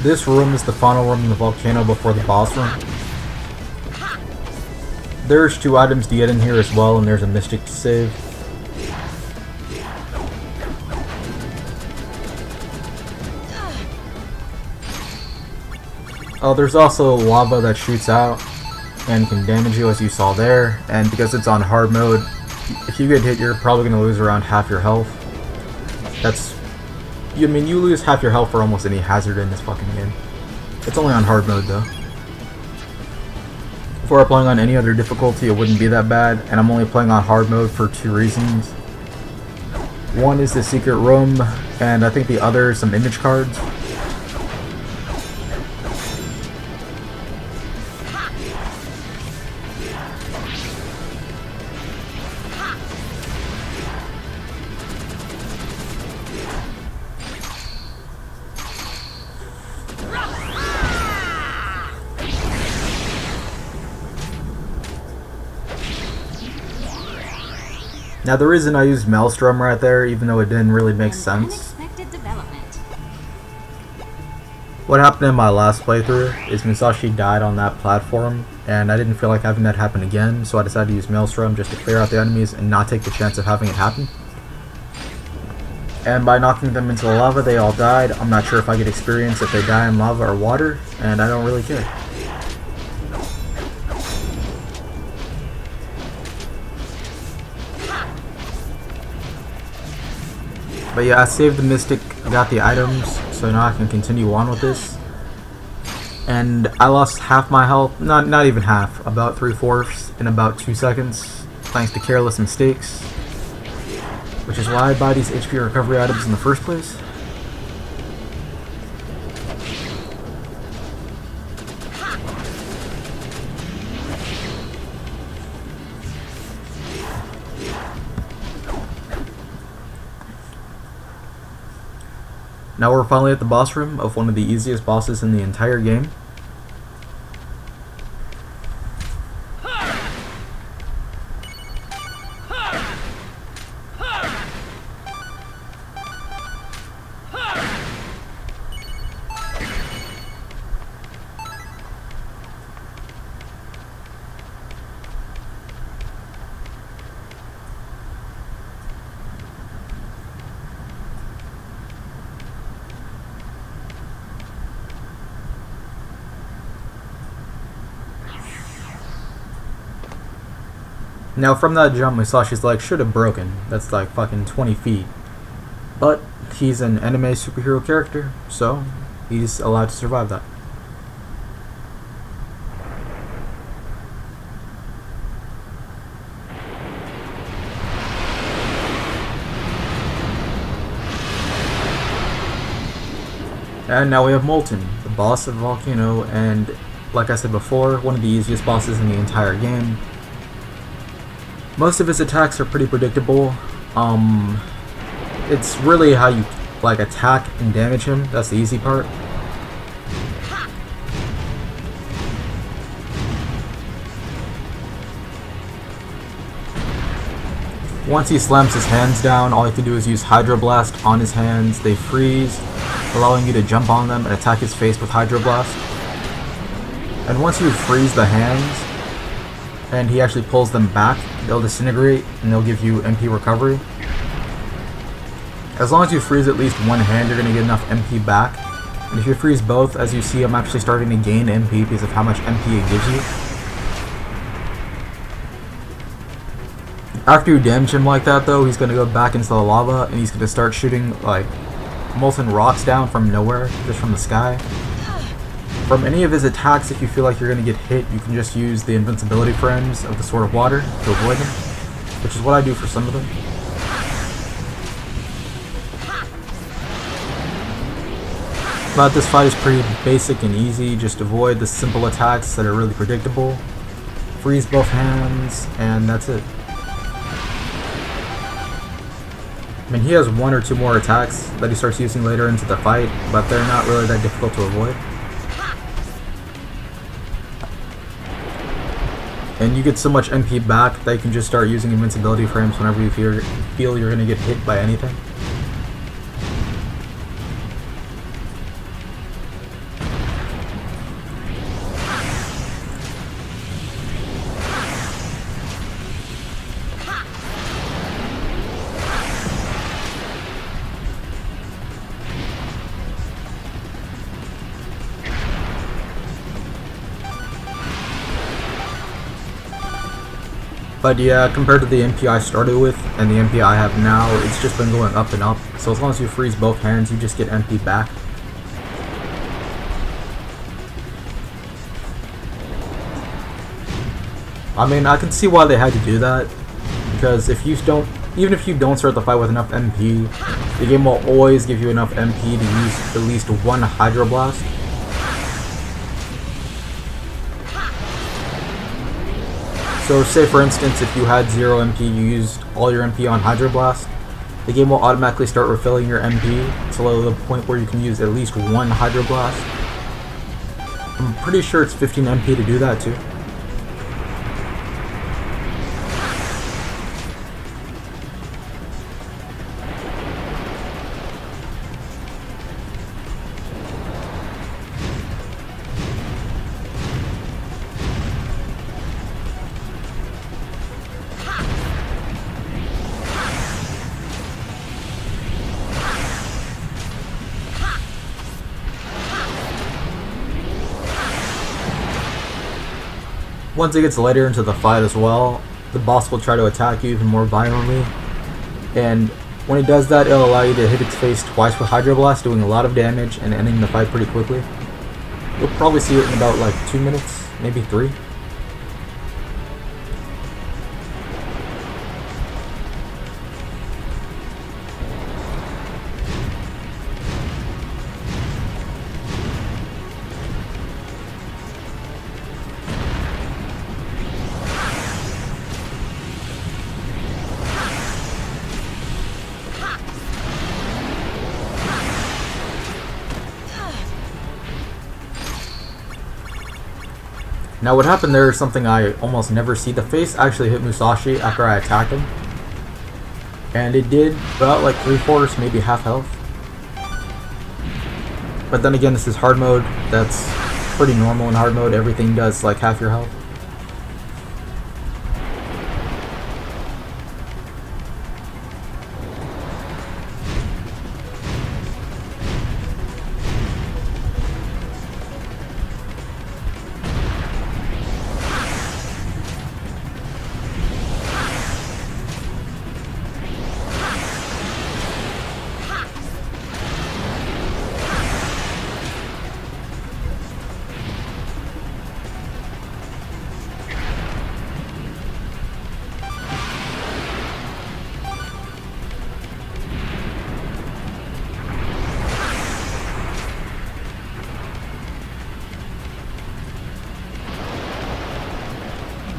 This room is the final room in the volcano before the boss room. There's 2 items to get in here as well, and there's a mystic to save. Oh, there's also lava that shoots out and can damage you, as you saw there, and because it's on hard mode, if you get hit, you're probably going to lose around half your health. You lose half your health for almost any hazard in this fucking game. It's only on hard mode though. If I were playing on any other difficulty, it wouldn't be that bad, and I'm only playing on hard mode for 2 reasons. One is the secret room, and I think the other is some image cards. Now the reason I used Maelstrom right there, even though it didn't really make sense. What happened in my last playthrough is Musashi died on that platform, and I didn't feel like having that happen again, so I decided to use Maelstrom just to clear out the enemies and not take the chance of having it happen. And by knocking them into the lava, they all died. I'm not sure if I get experience if they die in lava or water, and I don't really care. But yeah, I saved the Mystic, got the items, so now I can continue on with this. And I lost half my health, not even half, about 3/4 in about 2 seconds, thanks to careless mistakes. Which is why I buy these HP recovery items in the first place. Now we're finally at the boss room of one of the easiest bosses in the entire game. Now from that jump, Musashi's leg should have broken. That's like fucking 20 feet. But he's an anime superhero character, so he's allowed to survive that. And now we have Molten, the boss of the volcano, and like I said before, one of the easiest bosses in the entire game. Most of his attacks are pretty predictable. It's really how you like attack and damage him. That's the easy part. Once he slams his hands down, all you can do is use Hydroblast on his hands. They freeze, allowing you to jump on them and attack his face with Hydroblast. And once you freeze the hands, and he actually pulls them back, they'll disintegrate and they'll give you MP recovery. As long as you freeze at least one hand, you're going to get enough MP back. And if you freeze both, as you see, I'm actually starting to gain MP because of how much MP it gives you. After you damage him like that though, he's going to go back into the lava and he's going to start shooting like molten rocks down from nowhere, just from the sky. From any of his attacks, if you feel like you're going to get hit, you can just use the invincibility frames of the Sword of Water to avoid them, which is what I do for some of them. But this fight is pretty basic and easy. Just avoid the simple attacks that are really predictable. Freeze both hands, and that's it. I mean, he has 1 or 2 more attacks that he starts using later into the fight, but they're not really that difficult to avoid. And you get so much MP back that you can just start using invincibility frames whenever you feel you're going to get hit by anything. But yeah, compared to the MP I started with and the MP I have now, it's just been going up and up. So as long as you freeze both hands, you just get MP back. I mean, I can see why they had to do that, because even if you don't start the fight with enough MP, the game will always give you enough MP to use at least one Hydro Blast. So say for instance, if you had 0 MP, you used all your MP on Hydro Blast, the game will automatically start refilling your MP to the point where you can use at least one Hydro Blast. I'm pretty sure it's 15 MP to do that too. Once it gets later into the fight as well, the boss will try to attack you even more violently, and when it does that, it'll allow you to hit its face twice with Hydro Blast, doing a lot of damage and ending the fight pretty quickly. You'll probably see it in about like 2 minutes, maybe 3. Now what happened there is something I almost never see. The face actually hit Musashi after I attacked him, and it did about like 3/4, maybe half health. But then again, this is hard mode. That's pretty normal in hard mode. Everything does like half your health.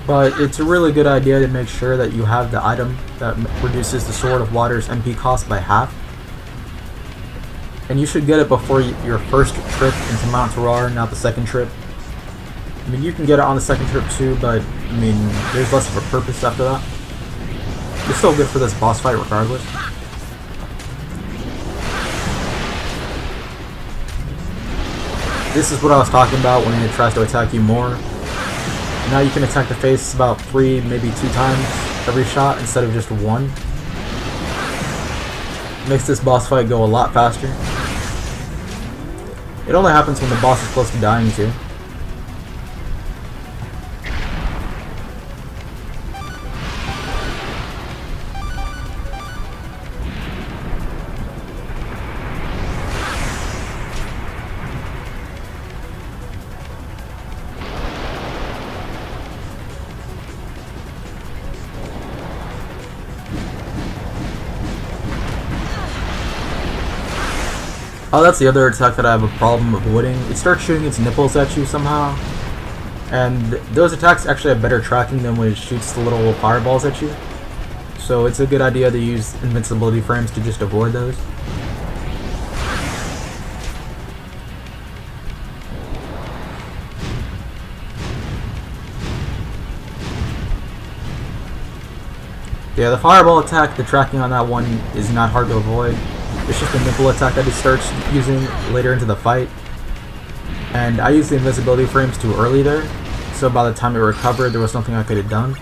But it's a really good idea to make sure that you have the item that reduces the Sword of Water's MP cost by half. And you should get it before your first trip into Mount Terrar, not the second trip. I mean, you can get it on the second trip too, but I mean, there's less of a purpose after that. It's still good for this boss fight regardless. This is what I was talking about when it tries to attack you more. Now you can attack the face about 3, maybe 2 times every shot instead of just 1. Makes this boss fight go a lot faster. It only happens when the boss is close to dying too. Oh, that's the other attack that I have a problem avoiding. It starts shooting its nipples at you somehow. And those attacks actually have better tracking than when it shoots the little fireballs at you. So it's a good idea to use invincibility frames to just avoid those. Yeah, the fireball attack, the tracking on that one is not hard to avoid. It's just a nipple attack that it starts using later into the fight. And I used the invisibility frames too early there, so by the time it recovered, there was nothing I could have done.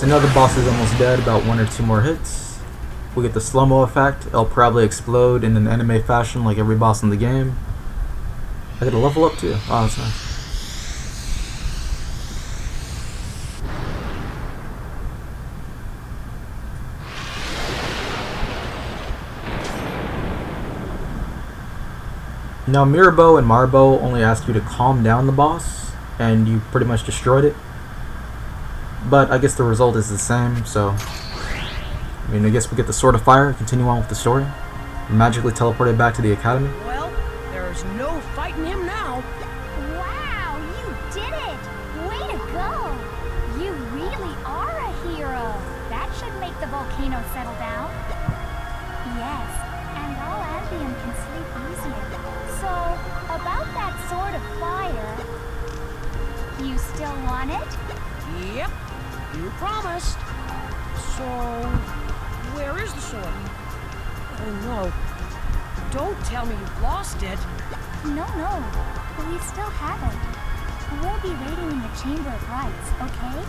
so now the boss is almost dead, about 1 or 2 more hits. We get the slow-mo effect. It'll probably explode in an anime fashion like every boss in the game. I get a level up too. Oh, that's nice. Now Mirabo and Marbo only ask you to calm down the boss, and you pretty much destroyed it. But I guess the result is the same, so I guess we get the Sword of Fire, continue on with the story. Magically teleported back to the academy. Well, there's no fighting him now. Wow, you did it! Way to go! You really are a hero. That should make the volcano settle down. Yes, and all Albion can sleep easier. So, about that Sword of Fire, you still want it? Yep, you promised. So, where is the sword? Oh no. Don't tell me you've lost it. No, we still have it. We'll be waiting in the Chamber of Rites, okay?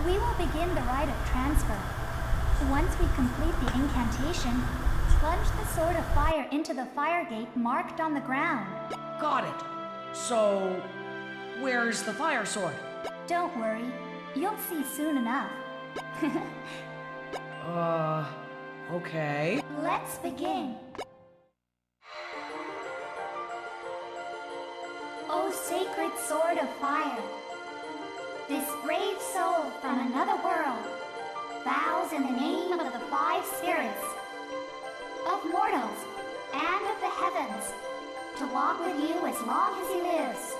We will begin the rite of transfer. Once we complete the incantation, plunge the Sword of Fire into the fire gate marked on the ground. Got it. So, where's the fire sword? Don't worry, you'll see soon enough. Okay. Let's begin. O sacred Sword of Fire, this brave soul from another world vows in the name of the 5 spirits, of mortals and of the heavens, to walk with you as long as he lives.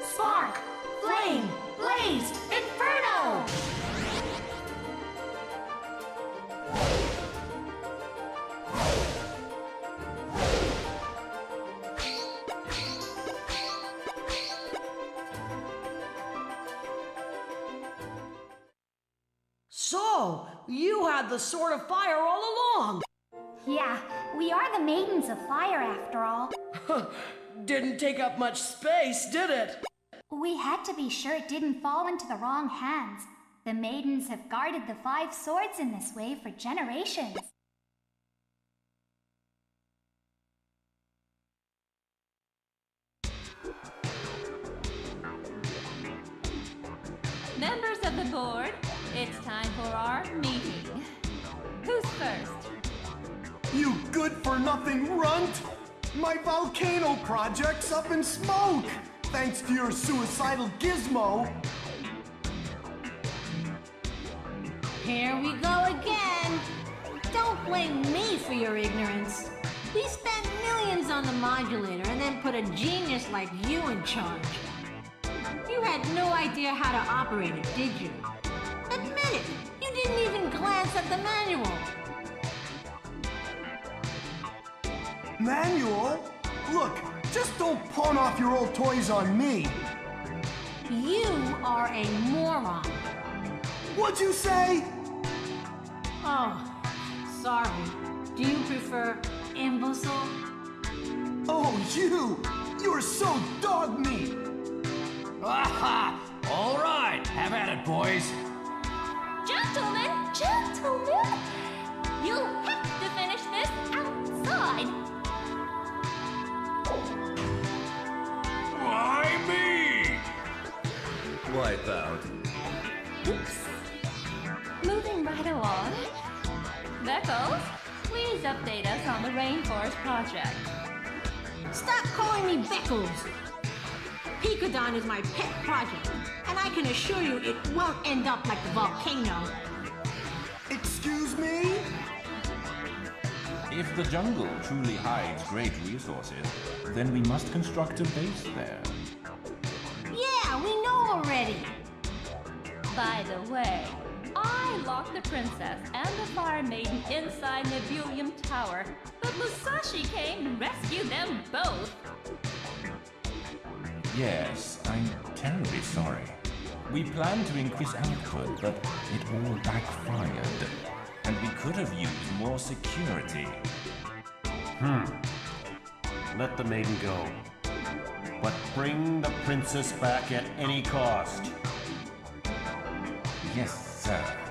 Spark, flame, blaze, inferno! So, you had the Sword of Fire all along. Yeah, we are the Maidens of Fire after all. Didn't take up much space, did it? We had to be sure it didn't fall into the wrong hands. The Maidens have guarded the 5 swords in this way for generations. Members of the board, it's time for our meeting. Who's first? You good-for-nothing runt! My volcano project's up in smoke! Thanks to your suicidal gizmo! Here we go again! Don't blame me for your ignorance. We spent millions on the modulator and then put a genius like you in charge. You had no idea how to operate it, did you? Admit it! You didn't even glance at the manual! Manual? Look, just don't pawn off your old toys on me! You are a moron! What'd you say? Oh, sorry. Do you prefer imbecile? Oh, you're so dog meat! Aha! All right, have at it, boys. Gentlemen! You'll have to finish this outside. Why me? Wipe out. Oops. Moving right along. Beckles, please update us on the Rainforest Project. Stop calling me Beckles! Picodon is my pet project, and I can assure you it won't end up like the volcano. Excuse me? If the jungle truly hides great resources, then we must construct a base there. Yeah, we know already. By the way, I locked the princess and the fire maiden inside Nebulium Tower, but Musashi came and rescued them both. Yes, I'm terribly sorry. We planned to increase output, but it all backfired. And we could have used more security. let the maiden go. But bring the princess back at any cost. Yes, sir.